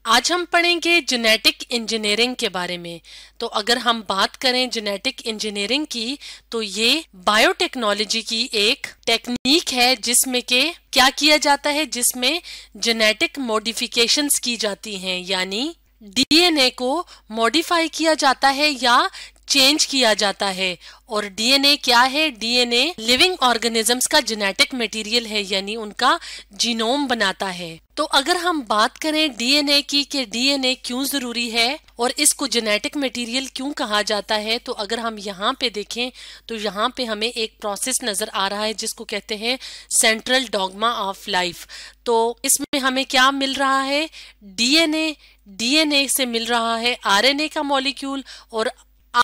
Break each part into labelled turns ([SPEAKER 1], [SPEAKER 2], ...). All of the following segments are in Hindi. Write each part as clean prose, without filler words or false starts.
[SPEAKER 1] आज हम पढ़ेंगे जेनेटिक इंजीनियरिंग के बारे में। तो अगर हम बात करें जेनेटिक इंजीनियरिंग की, तो ये बायोटेक्नोलॉजी की एक टेक्निक है जिसमें के क्या किया जाता है, जिसमें जेनेटिक मॉडिफिकेशंस की जाती हैं, यानी डीएनए को मॉडिफाई किया जाता है या चेंज किया जाता है। और डीएनए क्या है? डीएनए लिविंग ऑर्गेनिजम्स का जेनेटिक मटेरियल है, यानी उनका जीनोम बनाता है। तो अगर हम बात करें डीएनए की कि डीएनए क्यों जरूरी है और इसको जेनेटिक मटेरियल क्यों कहा जाता है, तो अगर हम यहाँ पे देखें तो यहाँ पे हमें एक प्रोसेस नजर आ रहा है जिसको कहते हैं सेंट्रल डॉग्मा ऑफ लाइफ। तो इसमें हमें क्या मिल रहा है? डीएनए से मिल रहा है आरएनए का मॉलिक्यूल, और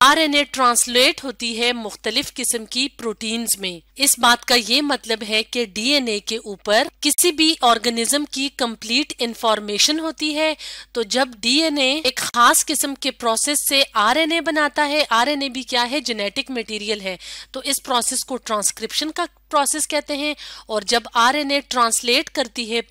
[SPEAKER 1] आरएनए ट्रांसलेट होती है मुख्तलिफ किस्म की प्रोटीन्स में। इस बात का ये मतलब है कि डीएनए के ऊपर किसी भी ऑर्गेनिज्म की कंप्लीट इंफॉर्मेशन होती है। तो जब डीएनए एक खास किस्म के प्रोसेस से आरएनए बनाता है, आरएनए भी क्या है? जेनेटिक मटेरियल है। तो इस प्रोसेस को ट्रांसक्रिप्शन का प्रोसेस कहते हैं। और जब आरएनए ट्रांसलेट करती है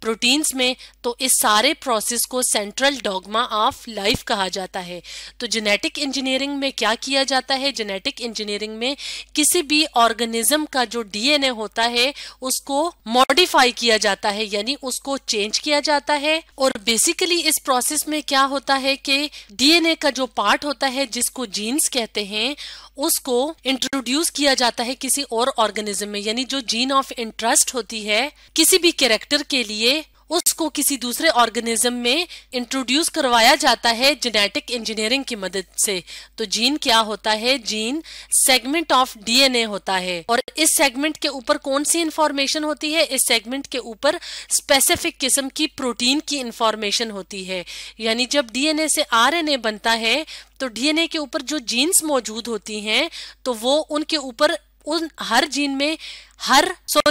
[SPEAKER 1] प्रोटीन्स में, तो इस सारे प्रोसेस को सेंट्रल डॉग्मा ऑफ लाइफ कहा जाता है। तो जेनेटिक इंजीनियरिंग में क्या किया जाता है? जेनेटिक इंजीनियरिंग में किसी भी ऑर्गेनिज्म का जो डीएनए होता है उसको मॉडिफाई किया जाता है, यानी उसको चेंज किया जाता है। और बेसिकली इस प्रोसेस में क्या होता है कि डीएनए का जो पार्ट होता है जिसको जीन्स कहते हैं, उसको इंट्रोड्यूस किया जाता है किसी और ऑर्गेनिज्म में, यानी जो जीन ऑफ इंटरेस्ट होती है किसी भी कैरेक्टर के लिए, उसको किसी दूसरे ऑर्गेनिज्म में इंट्रोड्यूस करवाया जाता है जेनेटिक इंजीनियरिंग की मदद से। तो जीन क्या होता है? जीन सेगमेंट ऑफ डीएनए होता है। और इस सेगमेंट के ऊपर कौन सी इंफॉर्मेशन होती है? इस सेगमेंट के ऊपर स्पेसिफिक किस्म की प्रोटीन की इंफॉर्मेशन होती है। यानी जब डीएनए से आरएनए बनता है तो डीएनए के ऊपर जो जीन्स मौजूद होती हैं, तो वो उनके ऊपर उन हर जीन में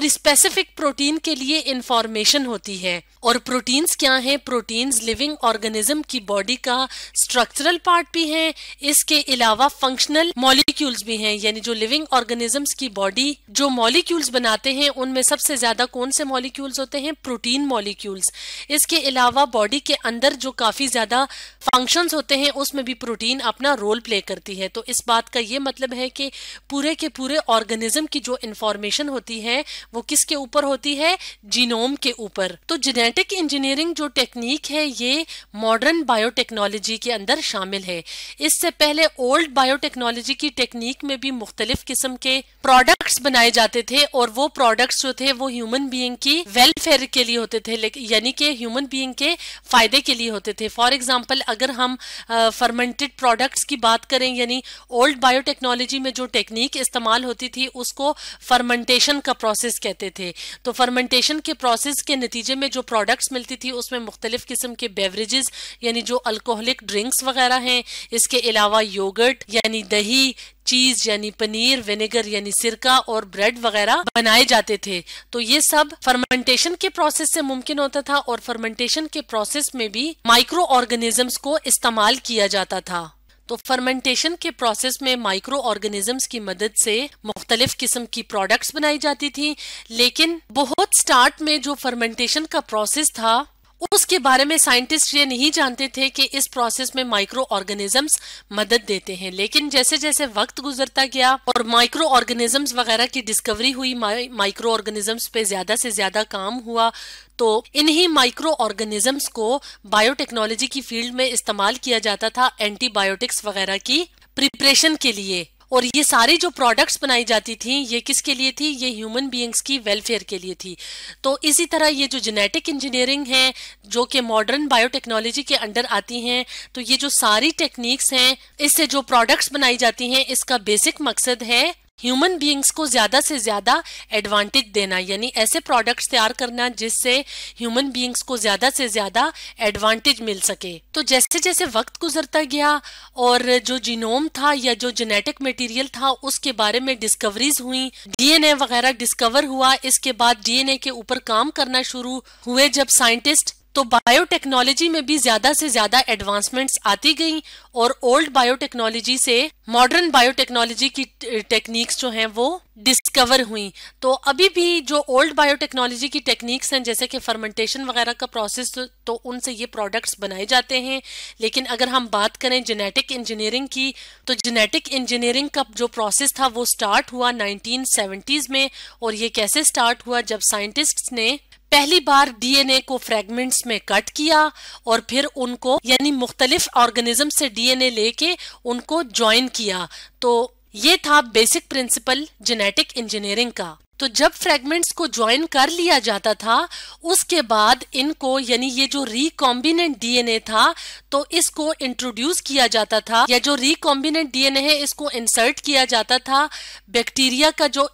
[SPEAKER 1] स्पेसिफिक प्रोटीन के लिए इंफॉर्मेशन होती है। और प्रोटीन्स क्या हैं? प्रोटीन्स लिविंग ऑर्गेनिज्म की बॉडी का स्ट्रक्चरल पार्ट भी हैं, इसके अलावा फंक्शनल मॉलिक्यूल्स भी हैं। यानी जो लिविंग ऑर्गेनिजम्स की बॉडी जो मॉलिक्यूल्स बनाते हैं उनमें सबसे ज्यादा कौन से मॉलिक्यूल्स होते हैं? Protein molecules. इसके अलावा बॉडी के अंदर जो काफी ज्यादा फंक्शंस होते हैं उसमें भी प्रोटीन अपना रोल प्ले करती है। तो इस बात का ये मतलब है कि पूरे के पूरे ऑर्गेनिज्म की जो इंफॉर्मेशन होती है वो किसके ऊपर होती है? जीनोम के ऊपर। तो जेनेटिक इंजीनियरिंग जो टेक्निक है ये मॉडर्न बायोटेक्नोलॉजी के अंदर शामिल है। इससे पहले ओल्ड बायोटेक्नोलॉजी की टेक्निक में भी मुख्तलिफ किस्म के प्रोडक्ट्स बनाए जाते थे, और वो प्रोडक्ट्स जो थे वो ह्यूमन बीइंग की वेलफेयर के लिए होते थे, यानी कि ह्यूमन बीइंग के फायदे के लिए होते थे। फॉर एग्जाम्पल अगर हम फर्मेंटेड प्रोडक्ट्स की बात करें, यानी ओल्ड बायोटेक्नोलॉजी में जो टेक्निक इस्तेमाल होती थी उसको फर्मेंटेशन का प्रोसेस कहते थे। तो फर्मेंटेशन के प्रोसेस के नतीजे में जो प्रोडक्ट्स मिलती थी उसमें मुख्तलिफ किस्म के बेवरेजेस, यानी जो अल्कोहलिक ड्रिंक्स वगैरह हैं, इसके अलावा योगर्ट यानी दही, चीज यानी पनीर, विनेगर यानी सिरका और ब्रेड वगैरह बनाए जाते थे। तो ये सब फर्मेंटेशन के प्रोसेस से मुमकिन होता था, और फर्मेंटेशन के प्रोसेस में भी माइक्रो ऑर्गेनिजम्स को इस्तेमाल किया जाता था। तो फर्मेंटेशन के प्रोसेस में माइक्रो ऑर्गेनिजम्स की मदद से मुख्तलिफ किस्म की प्रोडक्ट्स बनाई जाती थी। लेकिन बहुत स्टार्ट में जो फर्मेंटेशन का प्रोसेस था उसके बारे में साइंटिस्ट ये नहीं जानते थे कि इस प्रोसेस में माइक्रो ऑर्गेनिजम्स मदद देते हैं। लेकिन जैसे जैसे वक्त गुजरता गया और माइक्रो ऑर्गेनिजम्स वगैरह की डिस्कवरी हुई, माइक्रो ऑर्गेनिजम्स पे ज्यादा से ज्यादा काम हुआ, तो इन्हीं माइक्रो ऑर्गेनिजम्स को बायोटेक्नोलॉजी की फील्ड में इस्तेमाल किया जाता था एंटीबायोटिक्स वगैरह की प्रिपरेशन के लिए। और ये सारी जो प्रोडक्ट्स बनाई जाती थी ये किसके लिए थी? ये ह्यूमन बीइंग्स की वेलफेयर के लिए थी। तो इसी तरह ये जो जेनेटिक इंजीनियरिंग है जो कि मॉडर्न बायोटेक्नोलॉजी के अंडर आती हैं, तो ये जो सारी टेक्निक्स हैं इससे जो प्रोडक्ट्स बनाई जाती हैं इसका बेसिक मकसद है ह्यूमन बीइंग्स को ज्यादा से ज्यादा एडवांटेज देना, यानी ऐसे प्रोडक्ट्स तैयार करना जिससे ह्यूमन बीइंग्स को ज्यादा से ज्यादा एडवांटेज मिल सके। तो जैसे जैसे वक्त गुजरता गया और जो जीनोम था या जो जेनेटिक मटेरियल था उसके बारे में डिस्कवरीज हुई, डीएनए वगैरह डिस्कवर हुआ, इसके बाद डीएनए के ऊपर काम करना शुरू हुए जब साइंटिस्ट, तो बायोटेक्नोलॉजी में भी ज्यादा से ज्यादा एडवांसमेंट्स आती गई और ओल्ड बायोटेक्नोलॉजी से मॉडर्न बायोटेक्नोलॉजी की टेक्निक्स जो हैं वो डिस्कवर हुई। तो अभी भी जो ओल्ड बायोटेक्नोलॉजी की टेक्निक्स हैं जैसे कि फर्मेंटेशन वगैरह का प्रोसेस, तो उनसे ये प्रोडक्ट्स बनाए जाते हैं। लेकिन अगर हम बात करें जेनेटिक इंजीनियरिंग की, तो जेनेटिक इंजीनियरिंग का जो प्रोसेस था वो स्टार्ट हुआ 1970s में। और ये कैसे स्टार्ट हुआ, जब साइंटिस्ट्स ने पहली बार डीएनए को फ्रैगमेंट्स में कट किया और फिर उनको यानी मुख्तलिफ ऑर्गेनिज्म से डीएनए लेके उनको ज्वाइन किया। तो ये था बेसिक प्रिंसिपल जेनेटिक इंजीनियरिंग का। तो जब फ्रैगमेंट्स को ज्वाइन कर लिया जाता था उसके बाद इनको यानी ये जो रिकॉम्बिनेंट डीएनए था तो इसको इंट्रोड्यूस किया जाता था, या जो रिकॉम्बिनेंट डीएनए है इसको इंसर्ट किया जाता था बैक्टीरिया का जो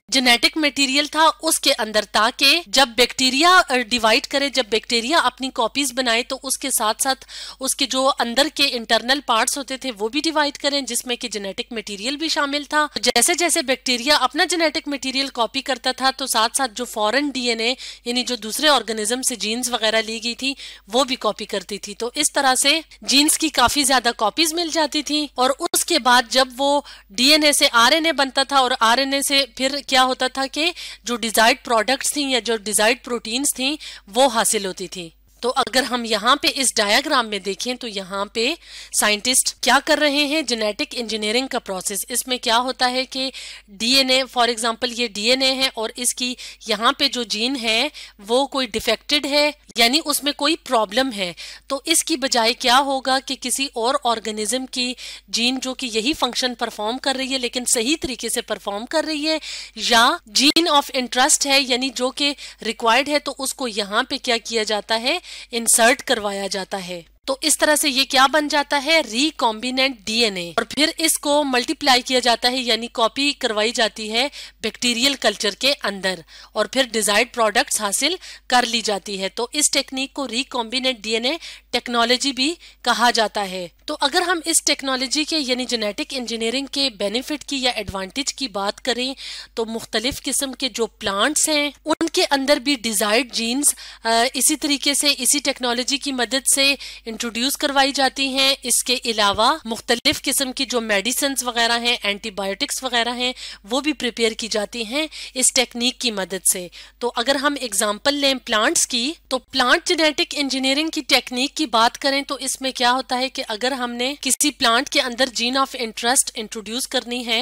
[SPEAKER 1] जेनेटिक मटेरियल था उसके अंदर, ताकि जब बैक्टीरिया डिवाइड करे, जब बैक्टीरिया अपनी कॉपीज बनाए तो उसके साथ साथ उसके जो अंदर के इंटरनल पार्ट्स होते थे वो भी डिवाइड करें, जिसमें कि जेनेटिक मटेरियल भी शामिल था। जैसे जैसे बैक्टीरिया अपना जेनेटिक मटेरियल कॉपी करता था तो साथ साथ जो फॉरेन डीएनए यानी जो दूसरे ऑर्गेनिज्म से जीन्स वगैरह ली गई थी वो भी कॉपी करती थी। तो इस तरह से जीन्स की काफी ज्यादा कॉपीज मिल जाती थी। और उसके बाद जब वो डीएनए से आरएनए बनता था और आरएनए से फिर क्या होता था कि जो डिजायर्ड प्रोडक्ट्स थी या जो डिजायर्ड प्रोटीन्स थी वो हासिल होती थी। तो अगर हम यहाँ पे इस डायग्राम में देखें तो यहाँ पे साइंटिस्ट क्या कर रहे हैं, जेनेटिक इंजीनियरिंग का प्रोसेस। इसमें क्या होता है कि डीएनए, फॉर एग्जांपल ये डीएनए है और इसकी यहाँ पे जो जीन है वो कोई डिफेक्टेड है यानी उसमें कोई प्रॉब्लम है, तो इसकी बजाय क्या होगा कि किसी और ऑर्गेनिज्म की जीन जो कि यही फंक्शन परफॉर्म कर रही है लेकिन सही तरीके से परफॉर्म कर रही है, या जीन ऑफ इंटरेस्ट है यानी जो कि रिक्वायर्ड है, तो उसको यहाँ पे क्या किया जाता है, इंसर्ट करवाया जाता है। तो इस तरह से ये क्या बन जाता है, रिकॉम्बिनेंट डीएनए। और फिर इसको मल्टीप्लाई किया जाता है यानी कॉपी करवाई जाती है बैक्टीरियल कल्चर के अंदर और फिर डिजायर्ड प्रोडक्ट्स हासिल कर ली जाती है। तो इस टेक्निक को रिकॉम्बिनेंट डीएनए टेक्नोलॉजी भी कहा जाता है। तो अगर हम इस टेक्नोलॉजी के यानी जेनेटिक इंजीनियरिंग के बेनिफिट की या एडवांटेज की बात करें तो मुख्तलिफ किस्म के जो प्लांट्स हैं उनके अंदर भी डिजायर्ड जीन्स इसी तरीके से इसी टेक्नोलॉजी की मदद से इंट्रोड्यूस करवाई जाती हैं। इसके अलावा मुख्तलिफ किस्म की जो मेडिसिन वगैरह हैं, एंटीबायोटिक्स वगैरह हैं, वो भी प्रिपेयर की जाती हैं इस टेक्निक की मदद से। तो अगर हम एग्जांपल लें प्लांट्स की, तो प्लांट जेनेटिक इंजीनियरिंग की टेक्निक की बात करें तो इसमें क्या होता है कि अगर हमने किसी प्लांट के अंदर जीन ऑफ इंटरेस्ट इंट्रोड्यूस करनी है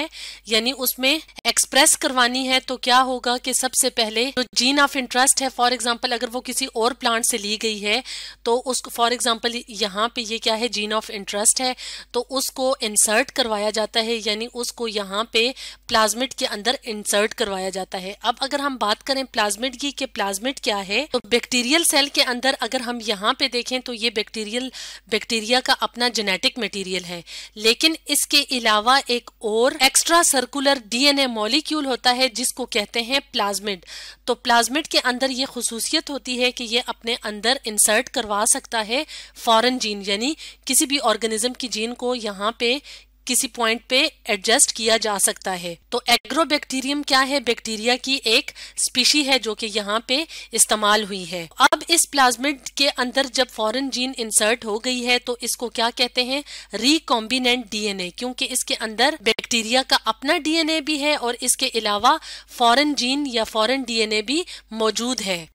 [SPEAKER 1] यानी उसमें एक्सप्रेस करवानी है, तो क्या होगा कि सबसे पहले जो जीन ऑफ इंटरेस्ट है, फॉर एग्जांपल अगर वो किसी और प्लांट से ली गई है तो उसको फॉर एग्जांपल यहाँ पे ये क्या है, जीन ऑफ इंटरेस्ट है, तो उसको इंसर्ट करवाया जाता है यानी उसको यहाँ पे प्लाज्मिड के अंदर इंसर्ट करवाया जाता है। अब अगर हम बात करें प्लाज्मिड की कि प्लाज्मिड क्या है, तो बैक्टीरियल सेल के अंदर अगर हम यहाँ पे देखें तो ये बैक्टीरिया का अपना जेनेटिक मटेरियल है, लेकिन इसके अलावा एक और एक्स्ट्रा सर्कुलर डीएनए मॉलिक्यूल होता है जिसको कहते हैं प्लाज्मिड। तो प्लाज्मिड के अंदर ये खुसूसियत होती है कि ये अपने अंदर इंसर्ट करवा सकता है फॉरेन जीन यानी किसी भी ऑर्गेनिज्म की जीन को यहाँ पे किसी पॉइंट पे एडजस्ट किया जा सकता है। तो एग्रोबैक्टीरियम क्या है, बैक्टीरिया की एक स्पीशी है जो कि यहाँ पे इस्तेमाल हुई है। अब इस प्लाज्मिड के अंदर जब फॉरेन जीन इंसर्ट हो गई है तो इसको क्या कहते हैं, रिकॉम्बिनेंट डीएनए, क्योंकि इसके अंदर बैक्टीरिया का अपना डीएनए भी है और इसके अलावा फॉरेन जीन या फॉरेन डीएनए भी मौजूद है।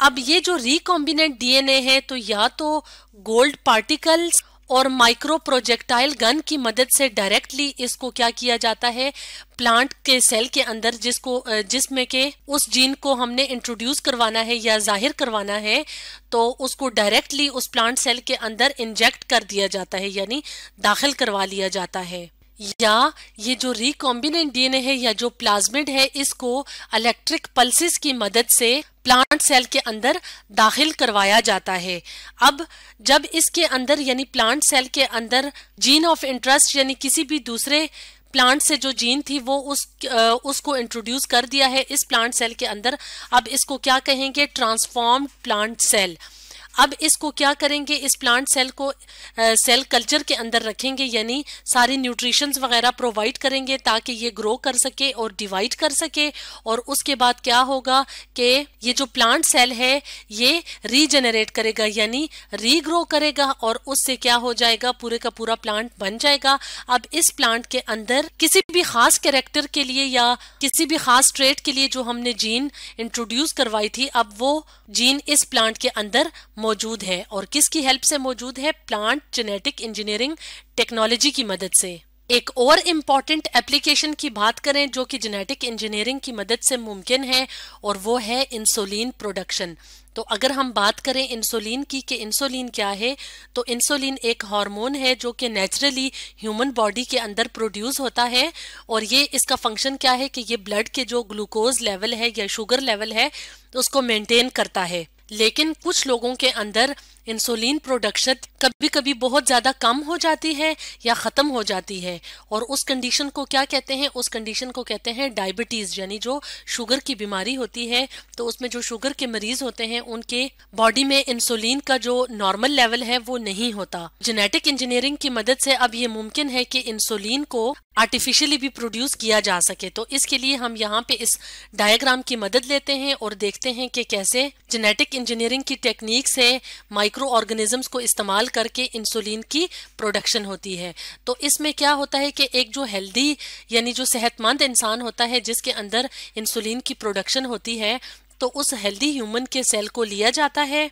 [SPEAKER 1] अब ये जो रिकॉम्बिनेंट डीएनए है तो या तो गोल्ड पार्टिकल्स और माइक्रो प्रोजेक्टाइल गन की मदद से डायरेक्टली इसको क्या किया जाता है, प्लांट के सेल के अंदर जिसमें के उस जीन को हमने इंट्रोड्यूस करवाना है या जाहिर करवाना है, तो उसको डायरेक्टली उस प्लांट सेल के अंदर इंजेक्ट कर दिया जाता है यानी दाखिल करवा लिया जाता है। या ये जो रिकॉम्बिनेंट डीएनए है या जो प्लाज्मिड है इसको इलेक्ट्रिक पल्सेस की मदद से प्लांट सेल के अंदर दाखिल करवाया जाता है। अब जब इसके अंदर यानी प्लांट सेल के अंदर जीन ऑफ इंटरेस्ट यानी किसी भी दूसरे प्लांट से जो जीन थी वो उसको इंट्रोड्यूस कर दिया है इस प्लांट सेल के अंदर, अब इसको क्या कहेंगे, ट्रांसफॉर्म्ड प्लांट सेल। अब इसको क्या करेंगे, इस प्लांट सेल को सेल कल्चर के अंदर रखेंगे, यानी सारी न्यूट्रिशंस वगैरह प्रोवाइड करेंगे ताकि ये ग्रो कर सके और डिवाइड कर सके। और उसके बाद क्या होगा कि ये जो प्लांट सेल है ये रीजेनरेट करेगा, यानी रीग्रो करेगा, और उससे क्या हो जाएगा, पूरे का पूरा प्लांट बन जाएगा। अब इस प्लांट के अंदर किसी भी खास कैरेक्टर के लिए या किसी भी खास ट्रेट के लिए जो हमने जीन इंट्रोड्यूस करवाई थी, अब वो जीन इस प्लांट के अंदर मौजूद है। और किसकी हेल्प से मौजूद है, प्लांट जेनेटिक इंजीनियरिंग टेक्नोलॉजी की मदद से। एक और इम्पॉर्टेंट एप्लीकेशन की बात करें जो कि जेनेटिक इंजीनियरिंग की मदद से मुमकिन है, और वो है इंसुलिन प्रोडक्शन। तो अगर हम बात करें इंसुलिन की कि इंसुलिन क्या है, तो इंसुलिन एक हार्मोन है जो कि नेचुरली ह्यूमन बॉडी के अंदर प्रोड्यूस होता है, और ये इसका फंक्शन क्या है कि ये ब्लड के जो ग्लूकोज लेवल है या शुगर लेवल है उसको मेंटेन करता है। लेकिन कुछ लोगों के अंदर इंसुलिन प्रोडक्शन कभी कभी बहुत ज्यादा कम हो जाती है या खत्म हो जाती है, और उस कंडीशन को क्या कहते हैं, उस कंडीशन को कहते हैं डायबिटीज, यानी जो शुगर की बीमारी होती है। तो उसमें जो शुगर के मरीज होते हैं उनके बॉडी में इंसुलिन का जो नॉर्मल लेवल है वो नहीं होता। जेनेटिक इंजीनियरिंग की मदद से अब ये मुमकिन है कि इंसुलिन को आर्टिफिशियली भी प्रोड्यूस किया जा सके। तो इसके लिए हम यहाँ पे इस डायग्राम की मदद लेते हैं और देखते हैं कि कैसे जेनेटिक इंजीनियरिंग की टेक्निक से माइक्रो ऑर्गेनिजम्स को इस्तेमाल करके इंसुलिन की प्रोडक्शन होती है। तो इसमें क्या होता है कि एक जो हेल्दी यानी जो सेहतमंद इंसान होता है जिसके अंदर इंसुलिन की प्रोडक्शन होती है, तो उस हेल्दी ह्यूमन के सेल को लिया जाता है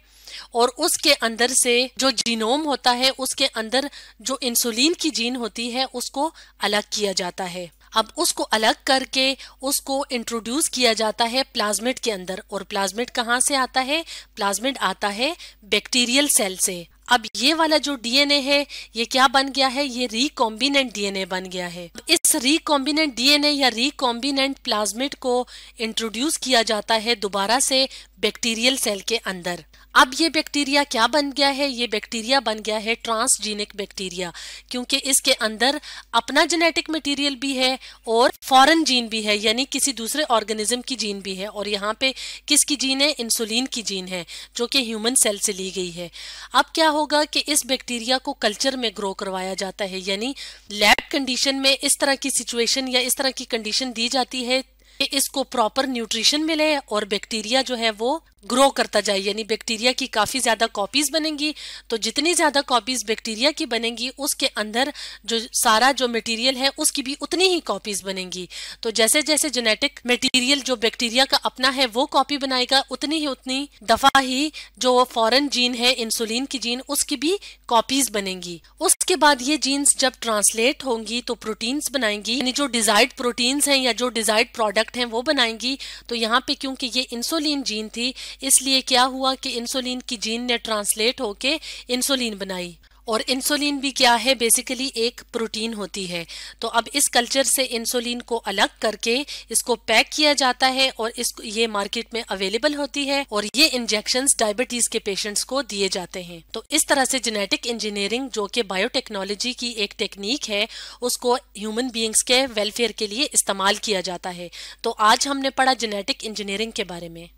[SPEAKER 1] और उसके अंदर से जो जीनोम होता है उसके अंदर जो इंसुलिन की जीन होती है उसको अलग किया जाता है। अब उसको अलग करके उसको इंट्रोड्यूस किया जाता है प्लाज्मिड के अंदर। और प्लाज्मिड कहाँ से आता है, प्लाज्मिड आता है बैक्टीरियल सेल से। अब ये वाला जो डीएनए है ये क्या बन गया है, ये रिकॉम्बिनेंट डीएनए बन गया है। इस रिकॉम्बिनेंट डीएनए या रिकॉम्बिनेंट प्लाज्मिड को इंट्रोड्यूस किया जाता है दोबारा से बैक्टीरियल सेल के अंदर। अब ये बैक्टीरिया क्या बन गया है, ये बैक्टीरिया बन गया है ट्रांसजीनिक बैक्टीरिया, क्योंकि इसके अंदर अपना जेनेटिक मटेरियल भी है और फॉरेन जीन भी है, यानी किसी दूसरे ऑर्गेनिज्म की जीन भी है। और यहाँ पे किसकी जीन है, इंसुलिन की जीन है जो कि ह्यूमन सेल से ली गई है। अब क्या होगा कि इस बैक्टीरिया को कल्चर में ग्रो करवाया जाता है, यानी लैब कंडीशन में इस तरह की सिचुएशन या इस तरह की कंडीशन दी जाती है कि इसको प्रॉपर न्यूट्रिशन मिले और बैक्टीरिया जो है वो ग्रो करता जाए, यानी बैक्टीरिया की काफी ज्यादा कॉपीज बनेंगी। तो जितनी ज्यादा कॉपीज बैक्टीरिया की बनेंगी उसके अंदर जो सारा जो मटेरियल है उसकी भी उतनी ही कॉपीज बनेंगी। तो जैसे जैसे जेनेटिक मटेरियल जो बैक्टीरिया का अपना है वो कॉपी बनाएगा, उतनी दफा ही जो फॉरेन जीन है इंसुलिन की जीन उसकी भी कॉपीज बनेंगी। उसके बाद ये जीन्स जब ट्रांसलेट होंगी तो प्रोटीन्स बनाएंगी, यानी जो डिजायर्ड प्रोटीन्स हैं या जो डिजायर्ड प्रोडक्ट हैं वो बनाएंगी। तो यहाँ पे क्योंकि ये इंसुलिन जीन थी इसलिए क्या हुआ कि इंसुलिन की जीन ने ट्रांसलेट होके इंसुलिन बनाई। और इंसुलिन भी क्या है, बेसिकली एक प्रोटीन होती है। तो अब इस कल्चर से इंसुलिन को अलग करके इसको पैक किया जाता है और ये मार्केट में अवेलेबल होती है और ये इंजेक्शंस डायबिटीज के पेशेंट्स को दिए जाते हैं। तो इस तरह से जेनेटिक इंजीनियरिंग जो कि बायोटेक्नोलॉजी की एक टेक्निक है उसको ह्यूमन बीइंग्स के वेलफेयर के लिए इस्तेमाल किया जाता है। तो आज हमने पढ़ा जेनेटिक इंजीनियरिंग के बारे में।